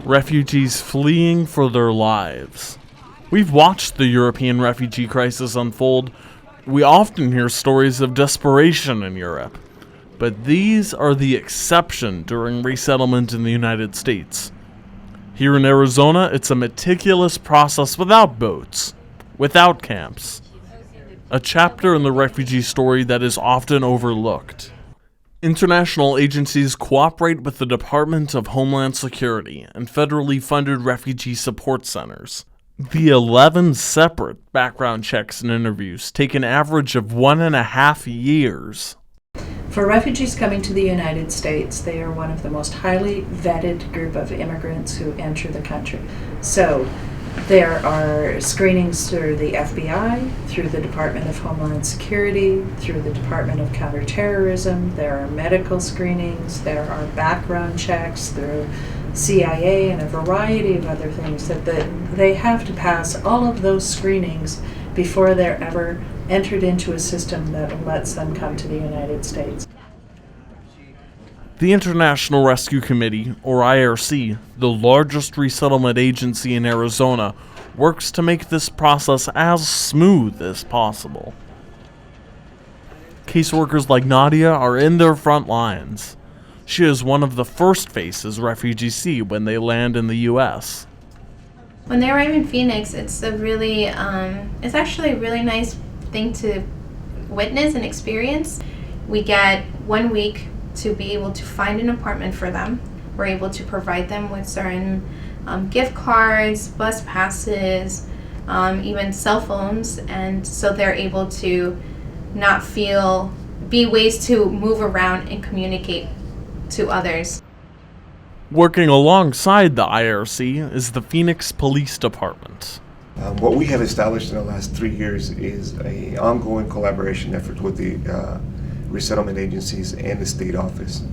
Refugees fleeing for their lives. We've watched the European refugee crisis unfold. We often hear stories of desperation in Europe, but these are the exception during resettlement in the United States. Here in Arizona, it's a meticulous process without boats, without camps. A chapter in the refugee story that is often overlooked. International agencies cooperate with the Department of Homeland Security and federally funded refugee support centers. The 11 separate background checks and interviews take an average of 1.5 years. For refugees coming to the United States, they are one of the most highly vetted group of immigrants who enter the country. So there are screenings through the FBI, through the Department of Homeland Security, through the Department of Counterterrorism. There are medical screenings, there are background checks through CIA and a variety of other things that they have to pass all of those screenings before they're ever entered into a system that lets them come to the United States. The International Rescue Committee, or IRC, the largest resettlement agency in Arizona, works to make this process as smooth as possible. Caseworkers like Nadia are in their front lines. She is one of the first faces refugees see when they land in the U.S. When they arrive in Phoenix, it's actually a really nice thing to witness and experience. We get 1 week to be able to find an apartment for them. We're able to provide them with certain gift cards, bus passes, even cell phones, and so they're able to be ways to move around and communicate to others. Working alongside the IRC is the Phoenix Police Department. What we have established in the last 3 years is an ongoing collaboration effort with the resettlement agencies and the state office.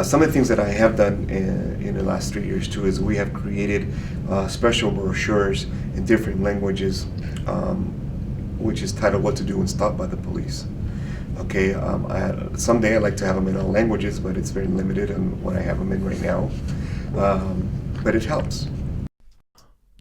Some of the things that I have done in the last 3 years too is we have created special brochures in different languages, which is titled "What to Do When Stopped by the Police." Okay, someday I'd like to have them in all languages, but it's very limited on what I have them in right now. But it helps.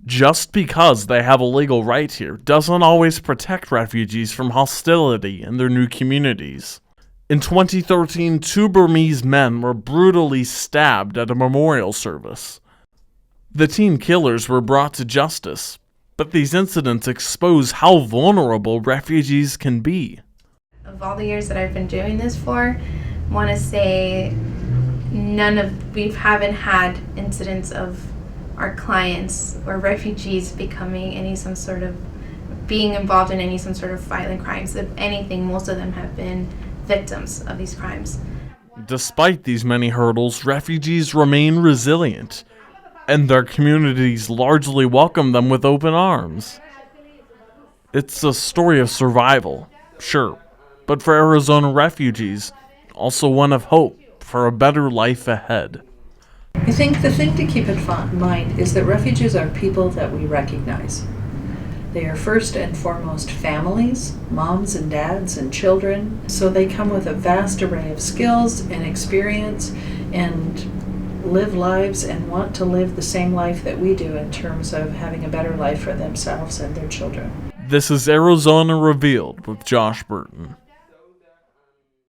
Just because they have a legal right here doesn't always protect refugees from hostility in their new communities. In 2013, 2 Burmese men were brutally stabbed at a memorial service. The teen killers were brought to justice, but these incidents expose how vulnerable refugees can be. Of all the years that I've been doing this for, I want to say we haven't had incidents of our clients or refugees being involved in some sort of violent crimes. If anything, most of them have been victims of these crimes. Despite these many hurdles, refugees remain resilient, and their communities largely welcome them with open arms. It's a story of survival, sure, but for Arizona refugees, also one of hope for a better life ahead. I think the thing to keep in mind is that refugees are people that we recognize. They are first and foremost families, moms and dads and children, so they come with a vast array of skills and experience and live lives and want to live the same life that we do in terms of having a better life for themselves and their children. This is Arizona Revealed with Josh Burton.